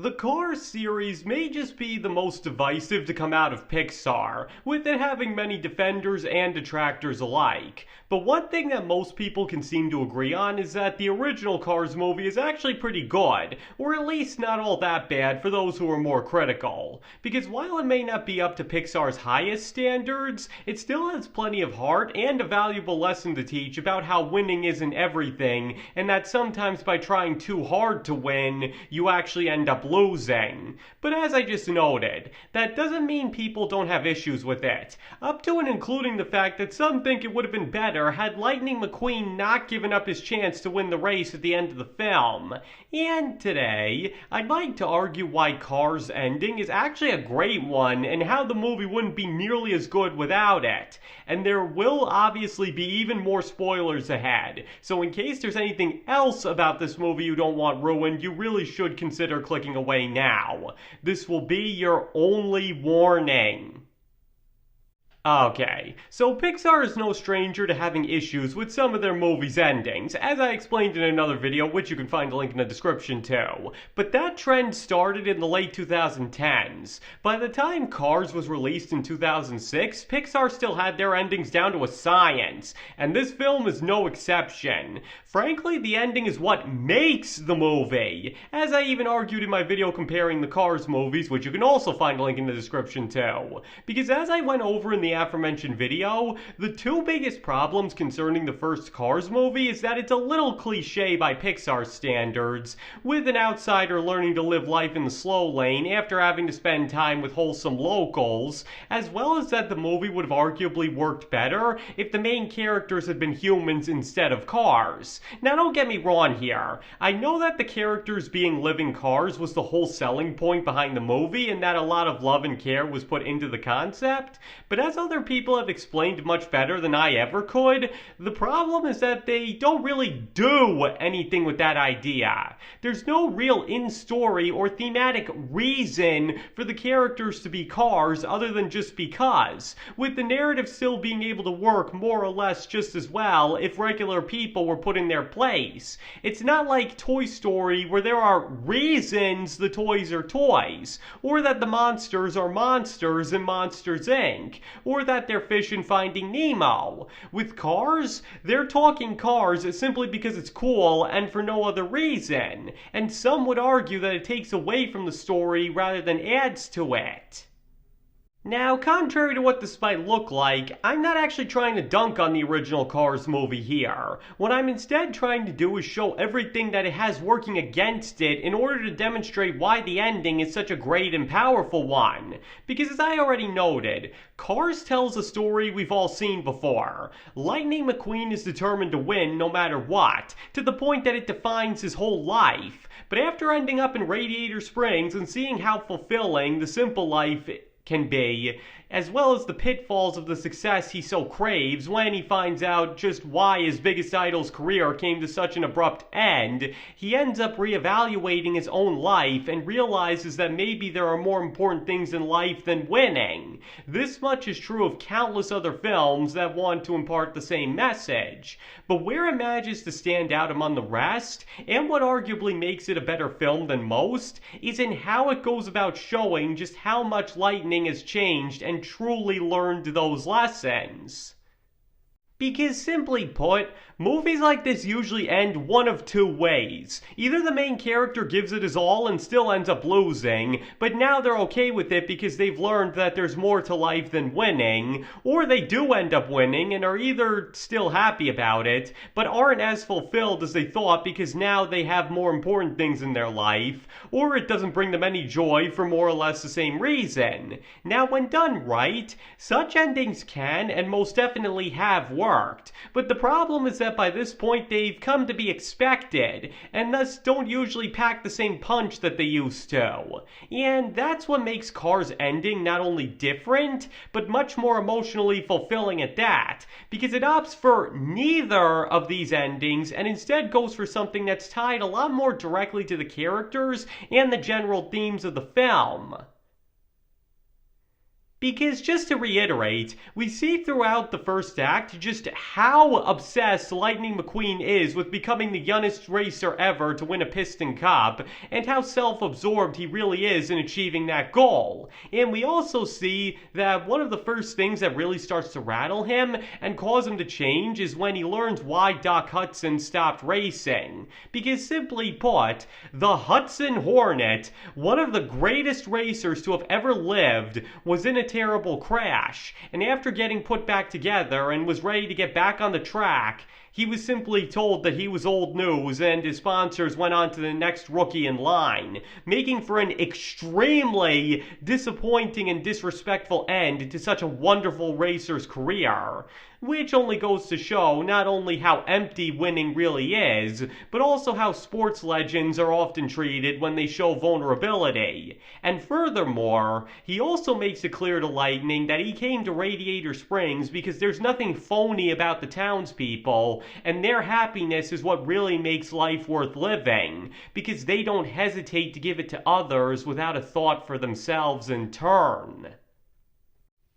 The Cars series may just be the most divisive to come out of Pixar, with it having many defenders and detractors alike. But one thing that most people can seem to agree on is that the original Cars movie is actually pretty good, or at least not all that bad for those who are more critical. Because while it may not be up to Pixar's highest standards, it still has plenty of heart and a valuable lesson to teach about how winning isn't everything, and that sometimes by trying too hard to win, you actually end up losing. But as I just noted, that doesn't mean people don't have issues with it, up to and including the fact that some think it would have been better had Lightning McQueen not given up his chance to win the race at the end of the film. And today, I'd like to argue why Cars' ending is actually a great one and how the movie wouldn't be nearly as good without it. And there will obviously be even more spoilers ahead, so in case there's anything else about this movie you don't want ruined, you really should consider clicking away now. This will be your only warning. Okay, so Pixar is no stranger to having issues with some of their movies' endings, as I explained in another video, which you can find a link in the description too. But that trend started in the late 2010s. By the time Cars was released in 2006, Pixar still had their endings down to a science, and this film is no exception. Frankly, the ending is what makes the movie, as I even argued in my video comparing the Cars movies, which you can also find a link in the description too. Because as I went over in the aforementioned video, the two biggest problems concerning the first Cars movie is that it's a little cliche by Pixar standards, with an outsider learning to live life in the slow lane after having to spend time with wholesome locals, as well as that the movie would have arguably worked better if the main characters had been humans instead of cars. Now don't get me wrong here, I know that the characters being living cars was the whole selling point behind the movie and that a lot of love and care was put into the concept, but as other people have explained much better than I ever could, the problem is that they don't really do anything with that idea. There's no real in-story or thematic reason for the characters to be cars other than just because, with the narrative still being able to work more or less just as well if regular people were put in their place. It's not like Toy Story where there are reasons the toys are toys, or that the monsters are monsters in Monsters Inc., or that they're fish in Finding Nemo. With Cars, they're talking cars simply because it's cool and for no other reason, and some would argue that it takes away from the story rather than adds to it. Now, contrary to what this might look like, I'm not actually trying to dunk on the original Cars movie here. What I'm instead trying to do is show everything that it has working against it in order to demonstrate why the ending is such a great and powerful one. Because as I already noted, Cars tells a story we've all seen before. Lightning McQueen is determined to win no matter what, to the point that it defines his whole life. But after ending up in Radiator Springs and seeing how fulfilling the simple life can be, as well as the pitfalls of the success he so craves when he finds out just why his biggest idol's career came to such an abrupt end, he ends up reevaluating his own life and realizes that maybe there are more important things in life than winning. This much is true of countless other films that want to impart the same message. But where it manages to stand out among the rest, and what arguably makes it a better film than most, is in how it goes about showing just how much Lightning has changed and truly learned those lessons. Because simply put, movies like this usually end one of two ways. Either the main character gives it his all and still ends up losing, but now they're okay with it because they've learned that there's more to life than winning, or they do end up winning and are either still happy about it, but aren't as fulfilled as they thought because now they have more important things in their life, or it doesn't bring them any joy for more or less the same reason. Now when done right, such endings can and most definitely have worked. But the problem is that by this point they've come to be expected, and thus don't usually pack the same punch that they used to. And that's what makes Cars' ending not only different, but much more emotionally fulfilling at that, because it opts for neither of these endings and instead goes for something that's tied a lot more directly to the characters and the general themes of the film. Because just to reiterate, we see throughout the first act just how obsessed Lightning McQueen is with becoming the youngest racer ever to win a Piston Cup, and how self-absorbed he really is in achieving that goal. And we also see that one of the first things that really starts to rattle him and cause him to change is when he learns why Doc Hudson stopped racing. Because simply put, the Hudson Hornet, one of the greatest racers to have ever lived, was in a terrible crash, and after getting put back together and was ready to get back on the track, he was simply told that he was old news and his sponsors went on to the next rookie in line, making for an extremely disappointing and disrespectful end to such a wonderful racer's career. Which only goes to show not only how empty winning really is, but also how sports legends are often treated when they show vulnerability. And furthermore, he also makes it clear to Lightning that he came to Radiator Springs because there's nothing phony about the townspeople, and their happiness is what really makes life worth living, because they don't hesitate to give it to others without a thought for themselves in turn.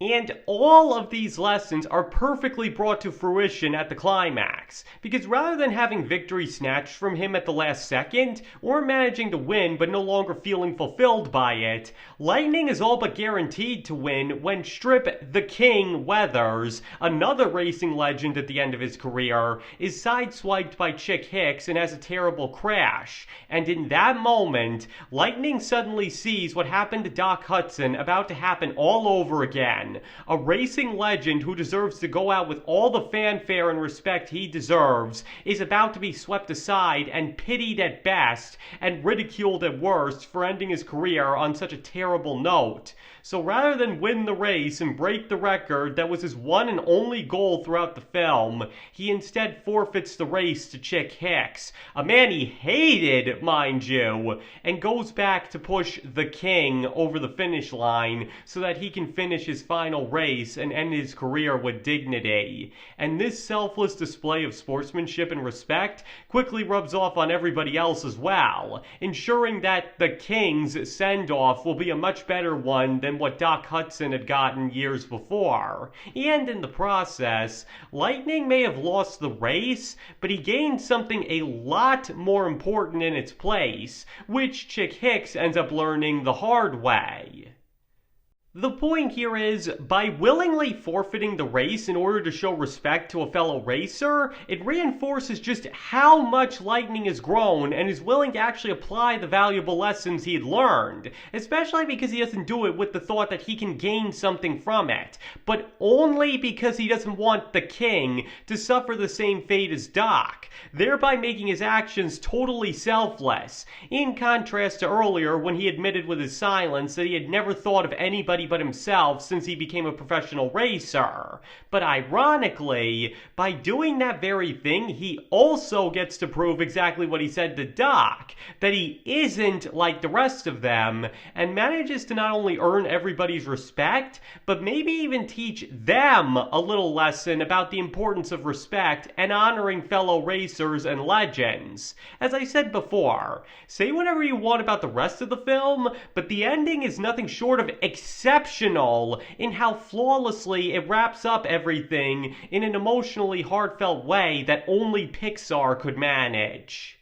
And all of these lessons are perfectly brought to fruition at the climax, because rather than having victory snatched from him at the last second, or managing to win but no longer feeling fulfilled by it, Lightning is all but guaranteed to win when Strip the King Weathers, another racing legend at the end of his career, is sideswiped by Chick Hicks and has a terrible crash. And in that moment, Lightning suddenly sees what happened to Doc Hudson about to happen all over again. A racing legend who deserves to go out with all the fanfare and respect he deserves is about to be swept aside and pitied at best and ridiculed at worst for ending his career on such a terrible note. So rather than win the race and break the record that was his one and only goal throughout the film, he instead forfeits the race to Chick Hicks, a man he hated, mind you, and goes back to push the King over the finish line so that he can finish his final race and end his career with dignity. And this selfless display of sportsmanship and respect quickly rubs off on everybody else as well, ensuring that the King's send-off will be a much better one than what Doc Hudson had gotten years before. And in the process, Lightning may have lost the race, but he gained something a lot more important in its place, which Chick Hicks ends up learning the hard way. The point here is, by willingly forfeiting the race in order to show respect to a fellow racer, it reinforces just how much Lightning has grown and is willing to actually apply the valuable lessons he had learned, especially because he doesn't do it with the thought that he can gain something from it, but only because he doesn't want the King to suffer the same fate as Doc, thereby making his actions totally selfless, in contrast to earlier when he admitted with his silence that he had never thought of anybody but himself since he became a professional racer. But ironically, by doing that very thing, he also gets to prove exactly what he said to Doc, that he isn't like the rest of them, and manages to not only earn everybody's respect, but maybe even teach them a little lesson about the importance of respect and honoring fellow racers and legends. As I said before, say whatever you want about the rest of the film, but the ending is nothing short of exceptional in how flawlessly it wraps up everything in an emotionally heartfelt way that only Pixar could manage.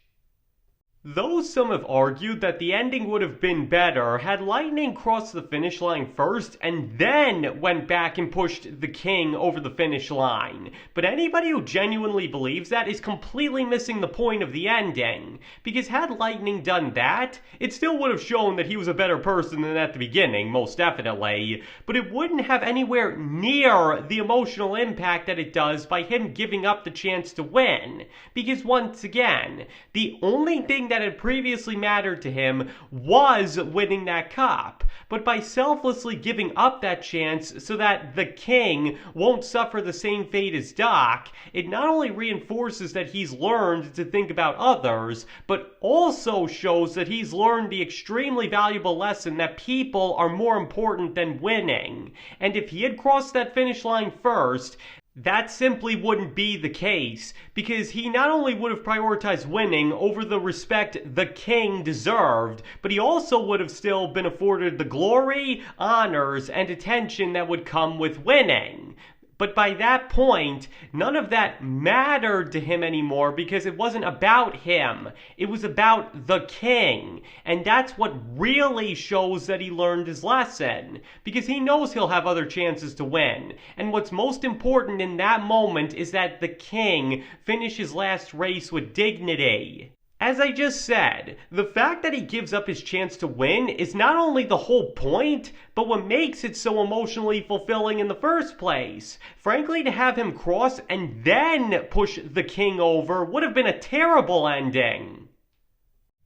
Though some have argued that the ending would have been better had Lightning crossed the finish line first and then went back and pushed the King over the finish line. But anybody who genuinely believes that is completely missing the point of the ending. Because had Lightning done that, it still would have shown that he was a better person than at the beginning, most definitely. But it wouldn't have anywhere near the emotional impact that it does by him giving up the chance to win. Because once again, the only thing that had previously mattered to him was winning that cup, but by selflessly giving up that chance so that the King won't suffer the same fate as Doc, it not only reinforces that he's learned to think about others, but also shows that he's learned the extremely valuable lesson that people are more important than winning. And if he had crossed that finish line first, That simply wouldn't be the case, because he not only would have prioritized winning over the respect the king deserved, but he also would have still been afforded the glory, honors, and attention that would come with winning. But by that point, none of that mattered to him anymore because it wasn't about him. It was about the king. And that's what really shows that he learned his lesson. Because he knows he'll have other chances to win. And what's most important in that moment is that the king finish his last race with dignity. As I just said, the fact that he gives up his chance to win is not only the whole point, but what makes it so emotionally fulfilling in the first place. Frankly, to have him cross and then push the king over would have been a terrible ending.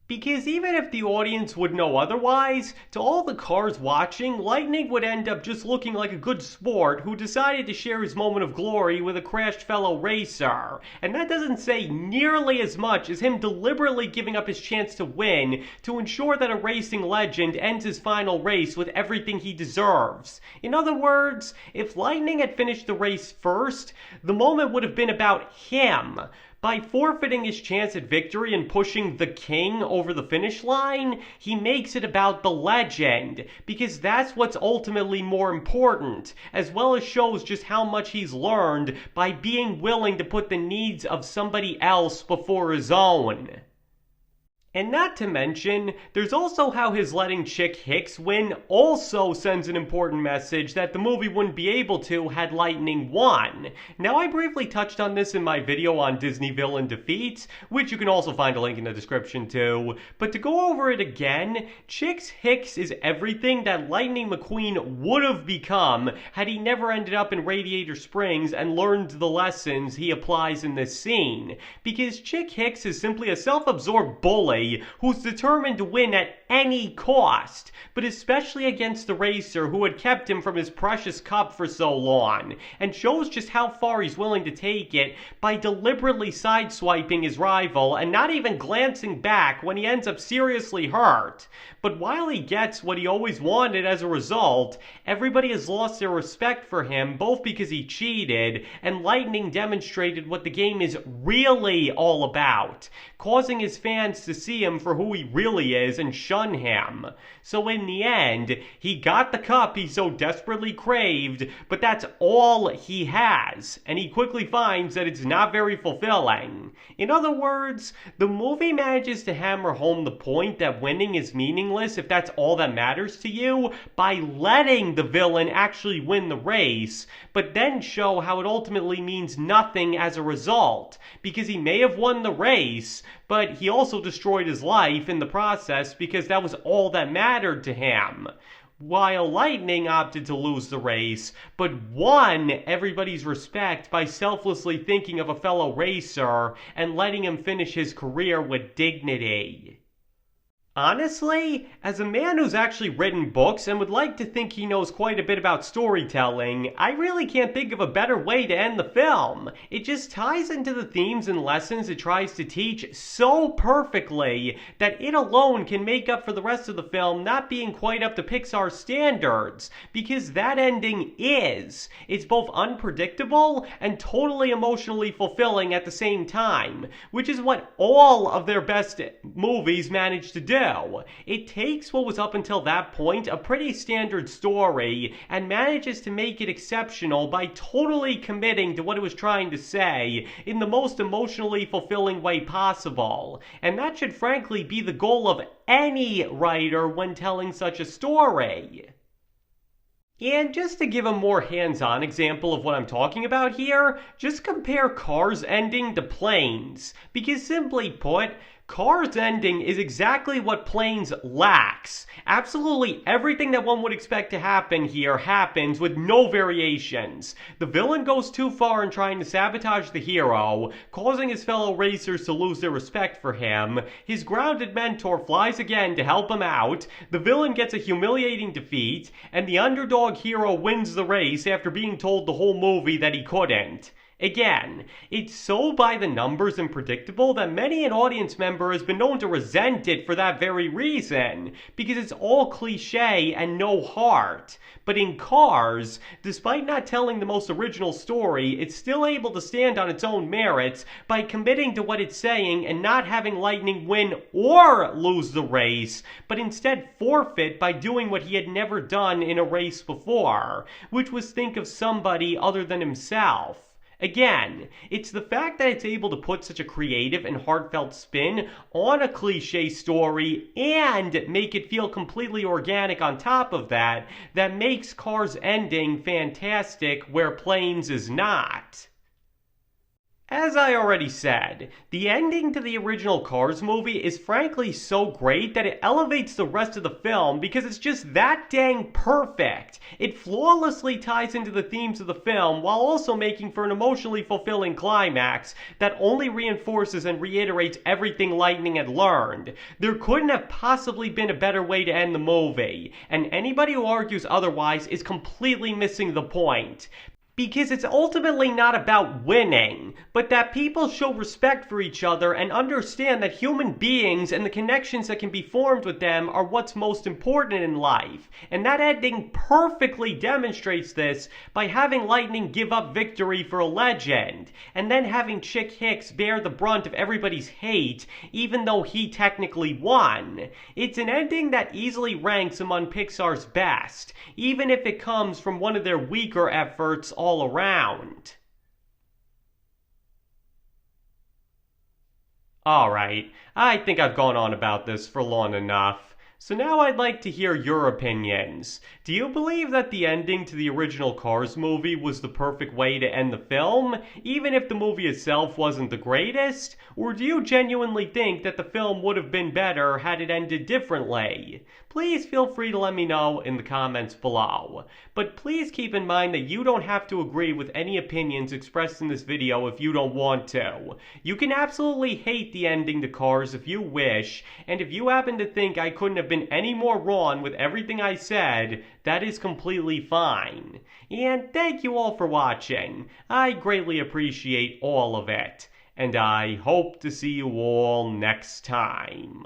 Because even if the audience would know otherwise, to all the cars watching, Lightning would end up just looking like a good sport who decided to share his moment of glory with a crashed fellow racer. And that doesn't say nearly as much as him deliberately giving up his chance to win to ensure that a racing legend ends his final race with everything he deserves. In other words, if Lightning had finished the race first, the moment would have been about him. By forfeiting his chance at victory and pushing the king over the finish line, he makes it about the legend, because that's what's ultimately more important, as well as shows just how much he's learned by being willing to put the needs of somebody else before his own. And not to mention, there's also how his letting Chick Hicks win also sends an important message that the movie wouldn't be able to had Lightning won. Now, I briefly touched on this in my video on Disney villain defeats, which you can also find a link in the description too. But to go over it again, Chick Hicks is everything that Lightning McQueen would have become had he never ended up in Radiator Springs and learned the lessons he applies in this scene. Because Chick Hicks is simply a self-absorbed bully who's determined to win at any cost, but especially against the racer who had kept him from his precious cup for so long, and shows just how far he's willing to take it by deliberately sideswiping his rival and not even glancing back when he ends up seriously hurt. But while he gets what he always wanted as a result, everybody has lost their respect for him, both because he cheated and Lightning demonstrated what the game is really all about, causing his fans to see him for who he really is and shun him. So in the end, he got the cup he so desperately craved, but that's all he has, and he quickly finds that it's not very fulfilling. In other words, the movie manages to hammer home the point that winning is meaningless if that's all that matters to you by letting the villain actually win the race, but then show how it ultimately means nothing as a result, because he may have won the race, but he also destroyed his life in the process because that was all that mattered to him. While Lightning opted to lose the race, but won everybody's respect by selflessly thinking of a fellow racer and letting him finish his career with dignity. Honestly, as a man who's actually written books and would like to think he knows quite a bit about storytelling, I really can't think of a better way to end the film. It just ties into the themes and lessons it tries to teach so perfectly that it alone can make up for the rest of the film not being quite up to Pixar standards, because that ending is. It's both unpredictable and totally emotionally fulfilling at the same time, which is what all of their best movies manage to do. It takes what was up until that point a pretty standard story and manages to make it exceptional by totally committing to what it was trying to say in the most emotionally fulfilling way possible. And that should frankly be the goal of any writer when telling such a story. And just to give a more hands-on example of what I'm talking about here, just compare Cars' ending to Planes, because simply put, Cars' ending is exactly what Planes lacks. Absolutely everything that one would expect to happen here happens with no variations. The villain goes too far in trying to sabotage the hero, causing his fellow racers to lose their respect for him. His grounded mentor flies again to help him out, the villain gets a humiliating defeat, and the underdog hero wins the race after being told the whole movie that he couldn't. Again, it's so by the numbers and predictable that many an audience member has been known to resent it for that very reason, because it's all cliche and no heart. But in Cars, despite not telling the most original story, it's still able to stand on its own merits by committing to what it's saying and not having Lightning win or lose the race, but instead forfeit by doing what he had never done in a race before, which was think of somebody other than himself. Again, it's the fact that it's able to put such a creative and heartfelt spin on a cliche story and make it feel completely organic on top of that that makes Cars' ending fantastic where Planes is not. As I already said, the ending to the original Cars movie is frankly so great that it elevates the rest of the film because it's just that dang perfect. It flawlessly ties into the themes of the film while also making for an emotionally fulfilling climax that only reinforces and reiterates everything Lightning had learned. There couldn't have possibly been a better way to end the movie, and anybody who argues otherwise is completely missing the point. Because it's ultimately not about winning, but that people show respect for each other and understand that human beings and the connections that can be formed with them are what's most important in life. And that ending perfectly demonstrates this by having Lightning give up victory for a legend, and then having Chick Hicks bear the brunt of everybody's hate, even though he technically won. It's an ending that easily ranks among Pixar's best, even if it comes from one of their weaker efforts all around. Alright, I think I've gone on about this for long enough. So now I'd like to hear your opinions. Do you believe that the ending to the original Cars movie was the perfect way to end the film, even if the movie itself wasn't the greatest? Or do you genuinely think that the film would have been better had it ended differently? Please feel free to let me know in the comments below. But please keep in mind that you don't have to agree with any opinions expressed in this video if you don't want to. You can absolutely hate the ending to Cars if you wish, and if you happen to think I couldn't have been any more wrong with everything I said, that is completely fine. And thank you all for watching. I greatly appreciate all of it. And I hope to see you all next time.